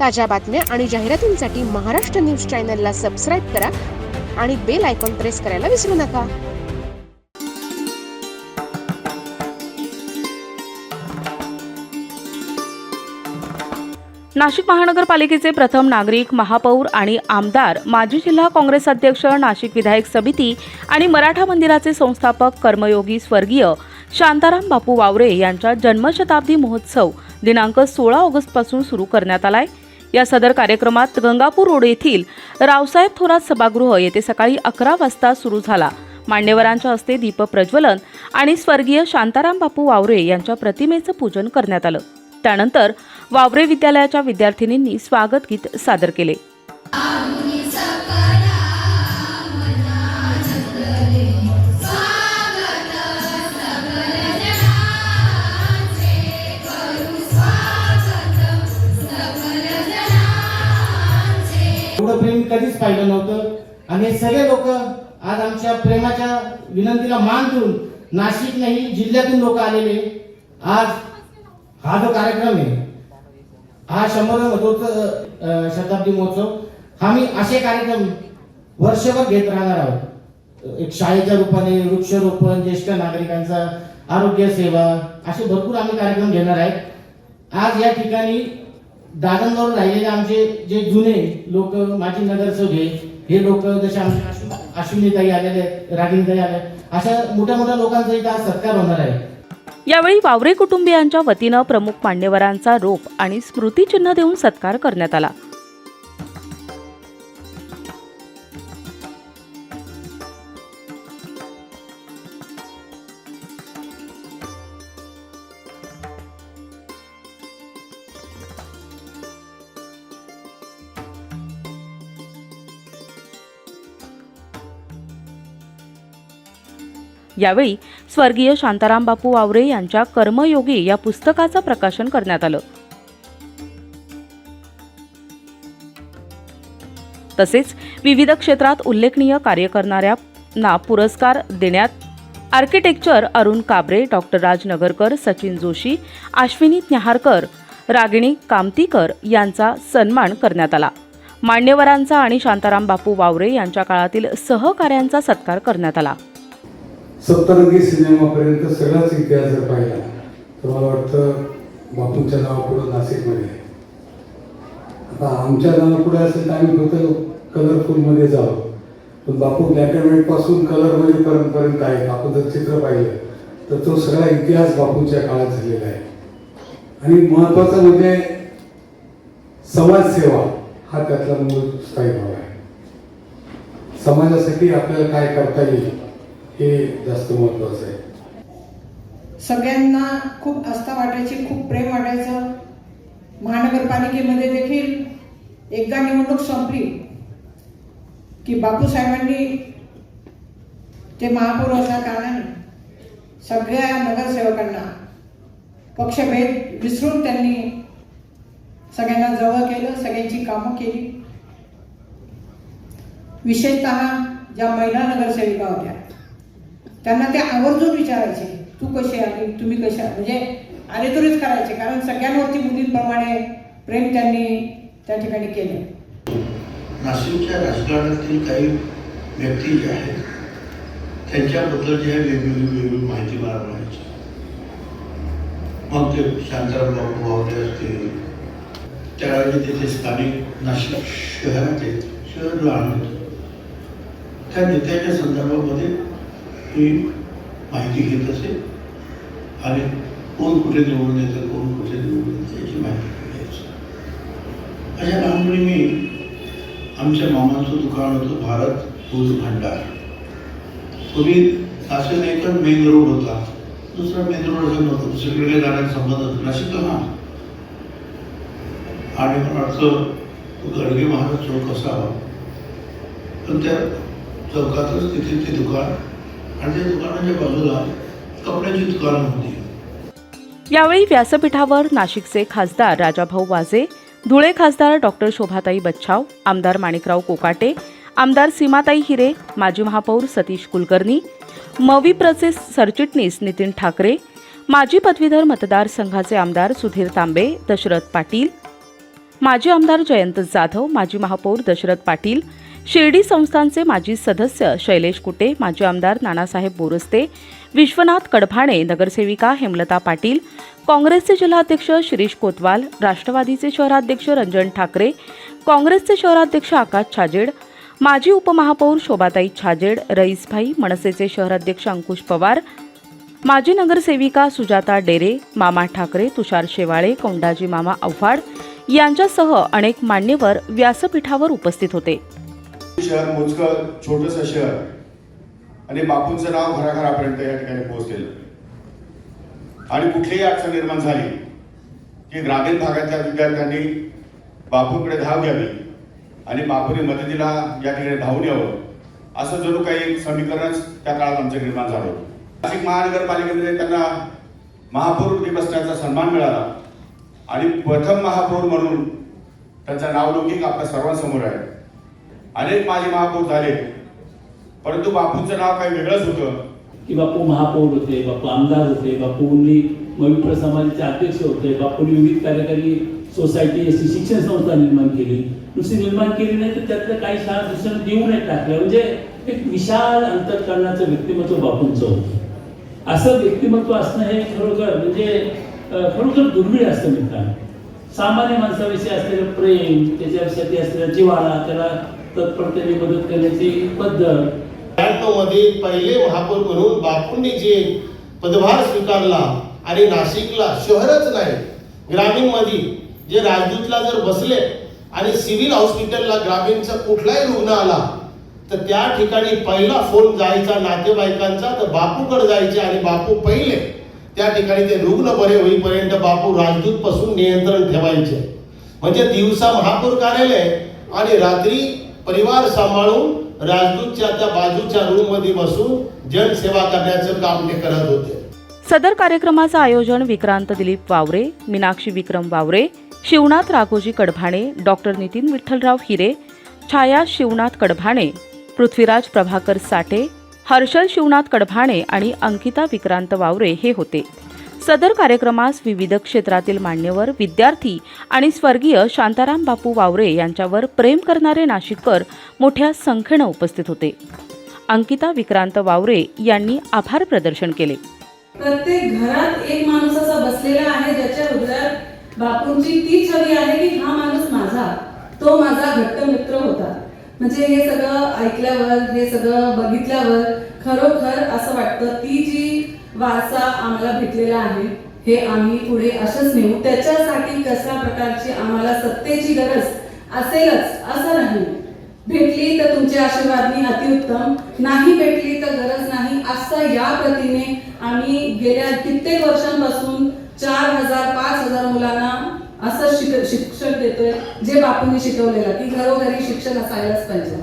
ताज्या बातम्या आणि जाहिरातींसाठी महाराष्ट्र न्यूज चॅनलला सबस्क्राईब करा आणि बेल आयकॉन प्रेस करायला विसरू नका. नाशिक महानगरपालिकेचे प्रथम नागरिक, महापौर आणि आमदार, माजी जिल्हा काँग्रेस अध्यक्ष, नाशिक विधायक समिती आणि मराठा मंदिराचे संस्थापक कर्मयोगी स्वर्गीय शांताराम बापू वावरे यांचा जन्मशताब्दी महोत्सव दिनांक 16 ऑगस्टपासून सुरू करण्यात आलाय. या सदर कार्यक्रमात गंगापूर रोड येथील रावसाहेब थोरात सभागृह येथे सकाळी 11 वाजता सुरू झाला. मान्यवरांच्या हस्ते दीप प्रज्वलन आणि स्वर्गीय शांताराम बापू वावरे यांच्या प्रतिमेचं पूजन करण्यात आलं. त्यानंतर वावरे विद्यालयाच्या विद्यार्थिनींनी स्वागत गीत सादर केले. एवढं प्रेम कधीच पाहिलं नव्हतं आणि हे सगळे लोक आज आमच्या प्रेमाच्या विनंतीला मान देऊन नाशिक नाही जिल्ह्यातून लोक आलेले. आज हा जो कार्यक्रम आहे हा 100वा शताब्दी महोत्सव, हा मी असे कार्यक्रम वर्षभर घेत राहणार आहोत. एक शाळेच्या रूपाने वृक्षारोपण, ज्येष्ठ नागरिकांचा आरोग्य सेवा, असे भरपूर आम्ही कार्यक्रम घेणार आहेत. आज या ठिकाणी दादनवर राहिलेले आमचे जे जुने लोक, माजी नगरसेवक, हे लोक जसे आमचे अश्विनीताई आलेले, रागिणीताई आले, अशा मोठ्या मोठ्या लोकांचा इथं आज सत्कार होणार आहे. यावेळी वावरे कुटुंबियांच्या वतीनं प्रमुख मान्यवरांचा रोप आणि स्मृतिचिन्ह देऊन सत्कार करण्यात आला. यावेळी स्वर्गीय शांताराम बापू वावरे यांच्या कर्मयोगी या पुस्तकाचं प्रकाशन करण्यात आलं. तसेच विविध क्षेत्रात उल्लेखनीय कार्य करणाऱ्यांना पुरस्कार देण्यात आर्किटेक्चर अरुण काबरे, डॉक्टर राज नगरकर, सचिन जोशी, अश्विनी न्याहारकर, रागिणी कामतीकर यांचा सन्मान करण्यात आला. मान्यवरांचा आणि शांताराम बापू वावरे यांच्या काळातील सहकार्यांचा सत्कार करण्यात आला. सप्तरंगी सिनेमापर्यंत सगळाच इतिहास जर पाहिला तर मला वाटतं बापूंच्या नावापुढं नाशिकमध्ये आहे. आता आमच्या नावापुढे असेल तर आम्ही फक्त कलरफुलमध्ये जाऊ, पण बापू ब्लॅक अँड व्हाईट पासून कलरमध्ये पर्यंत आहेत. आपण जर चित्र पाहिलं तर तो सगळा इतिहास बापूंच्या काळात झालेला आहे. आणि महत्त्वाचं म्हणजे समाजसेवा हा त्यातला मूळ स्थायी भाव आहे. समाजासाठी आपल्याला काय करता येईल हे जास्त महत्त्वाचं आहे. सगळ्यांना खूप आस्था वाटायची, खूप प्रेम वाटायचं. महानगरपालिकेमध्ये देखील एकदा निवडणूक संपली की बापूसाहेबांनी ते महापौर असल्या कारणाने सगळ्या नगरसेवकांना पक्षभेद विसरून त्यांनी सगळ्यांना जवळ केलं, सगळ्यांची कामं केली. विशेषतः ज्या महिला नगरसेविका होत्या त्यांना ते आवर्जून विचारायचे, तू कशी आली, तुम्ही कशा, म्हणजे आरेतुरीच करायचे, कारण सगळ्यांवरती मुलींप्रमाणे प्रेम त्यांनी त्या ठिकाणी केलं. नाशिकच्या राजकारणातील काही व्यक्ती ज्या आहेत त्यांच्याबद्दल जे वेगवेगळी माहिती मला मिळायची. मग ते शांताराम बापू वावरे असतील, त्यावेळी तिथे स्थानिक नाशिक शहराचे शहर लहान होतं, त्या नेत्याच्या संदर्भामध्ये ही माहिती घेत असे आणि कोण कुठे निवडून येतं, कोण कुठे निवडून येतं याची माहिती घ्यायची. अशा लहानपणी मी आमच्या मामाचं दुकान होतं भारत फूल भांडार. पूर्वी नाशिक एकच मेन रोड होता, दुसरा मेन रोड असं नव्हतं, दुसरीकडे जाण्याचा संबंध होता. नाशिक लहान आणि मला वाटतं गडगे महाराज चौक असावा, पण त्या चौकातच तिथे ते दुकान आणि त्या दुकानाच्या बाजूला कपड्याची दुकानं होती. यावेळी व्यासपीठावर नाशिकचे खासदार राजाभाऊ वाजे, धुळे खासदार डॉक्टर शोभाताई बच्छाव, आमदार माणिकराव कोकाटे, आमदार सीमाताई हिरे, माजी महापौर सतीश कुलकर्णी, मविप्रचे सरचिटणीस नितीन ठाकरे, माजी पदवीधर मतदारसंघाचे आमदार सुधीर तांबे, दशरथ पाटील, माजी आमदार जयंत जाधव, माजी महापौर दशरथ पाटील, शिर्डी संस्थानचे माजी सदस्य शैलेश कुटे, माजी आमदार नानासाहेब बोरस्ते, विश्वनाथ कडभाणे, नगरसेविका हेमलता पाटील, काँग्रेसचे जिल्हाध्यक्ष शिरीष कोतवाल, राष्ट्रवादीचे शहराध्यक्ष रंजन ठाकरे, काँग्रेसचे शहराध्यक्ष आकाश छाजेड, माजी उपमहापौर शोभाताई छाजेड, रईसभाई, मनसेचे शहराध्यक्ष अंकुश पवार, माजी नगरसेविका सुजाता डेरे, मामा ठाकरे, तुषार शेवाळे, कोंडाजी मामा आव्हाड यांच्यासह अनेक मान्यवर व्यासपीठावर उपस्थित होते. शहर मोजकं छोटंसं शहर आणि बापूंचं नाव घराघरापर्यंत या ठिकाणी पोहोचलेलं आणि कुठलीही अडचण निर्माण झाली की ग्रामीण भागातल्या विद्यार्थ्यांनी बापूंकडे धाव घ्यावी आणि बापूने मदतीला या ठिकाणी धावून यावं असं जणू काही समीकरणच त्या काळात आमचं निर्माण झालं होतं. नाशिक महानगरपालिकेमध्ये त्यांना महापौर दिवसाचा सन्मान मिळाला आणि प्रथम महापौर म्हणून त्यांचा नावलौकिक आपल्या सर्वांसमोर आहे. अनेक माजी महापौर झाले परंतु बापूंचं नाव काही वेगळंच होतं की बापू महापौर होते, बापू आमदार होते, बापूंनी मविप्र समाजाचे अध्यक्ष होते, बापूंनी विविध कार्यकारी सोसायटी अशी शिक्षण संस्था निर्माण केली. नुसती निर्माण केली नाही तर त्यातल्या काही शाळा दुसऱ्यांना देऊन टाकल्या. म्हणजे एक विशाल अंतःकरणाचं व्यक्तिमत्व बापूंचं होतं. असं व्यक्तिमत्व असणं हे खरोखर म्हणजे खरोखर दुर्मिळ असतं मित्रांनो. सामान्य माणसाविषयी असलेलं प्रेम, त्याच्याविषयी असलेला जिव्हाळा, त्याला तत्परतेने मदत करण्याची पद्धत. 93 मध्ये पहिले महापौर म्हणून बापूंनी जे पदभार स्वीकारला आणि नाशिकला शहरच नाही ग्रामीण मध्ये जे राजदूतला जर बसले आणि सिव्हिल हॉस्पिटलला ग्रामीणचा कुठलाही रुग्ण आला तर त्या ठिकाणी पहिला फोन जायचा नातेवाईकांचा तर बापूकडे जायचे आणि बापू पहिले त्या ठिकाणी ते रुग्ण बरे होईपर्यंत बापू राजदूत पासून नियंत्रण ठेवायचे. म्हणजे दिवसा महापौर कार्यालय आणि रात्री परिवार सांभाळून राजदूतच्या त्या बाजूच्या रूम मध्ये बसून जनसेवा करण्याचं काम ते करत होते. सदर कार्यक्रमाचं आयोजन विक्रांत दिलीप वावरे, मीनाक्षी विक्रम वावरे, शिवनाथ राघोजी कडभाणे, डॉक्टर नितीन विठ्ठलराव हिरे, छाया शिवनाथ कडभाणे, पृथ्वीराज प्रभाकर साठे, हर्षल शिवनाथ कडभाणे आणि अंकिता विक्रांत वावरे हे होते. सदर कार्यक्रमास विविध क्षेत्रातील मान्यवर, विद्यार्थी आणि स्वर्गीय शांताराम बापू वावरे यांच्यावर प्रेम करणारे नाशिककर मोठ्या संख्येनं उपस्थित होते. अंकिता विक्रांत वावरे यांनी आभार प्रदर्शन केले. प्रत्येक घरात एक माणूस असा बसलेला आहे ज्याच्या हृदयात बापूंची ती छवी आहे की हा माणूस माझा, तो माझा घट्ट मित्र होता. म्हणजे हे सगळं ऐकल्यावर, हे सगळं बघितल्यावर खरोखर असं वाटतं ती जी वारसा आम्हाला भेटलेला आहे हे आम्ही पुढे असंच नेऊ. त्याच्यासाठी कशा प्रकारची आम्हाला सत्तेची गरज असेलच असं नाही. भेटली तर तुमच्या आशीर्वादनी अतिउत्तम, नाही भेटली तर गरज नाही असं या प्रतीने आम्ही गेल्या कित्येक वर्षांपासून 4000-5000 मुलांना असं शिक्षण देतोय जे बापूंनी शिकवलेलं की घरोघरी शिक्षण असायलाच पाहिजे.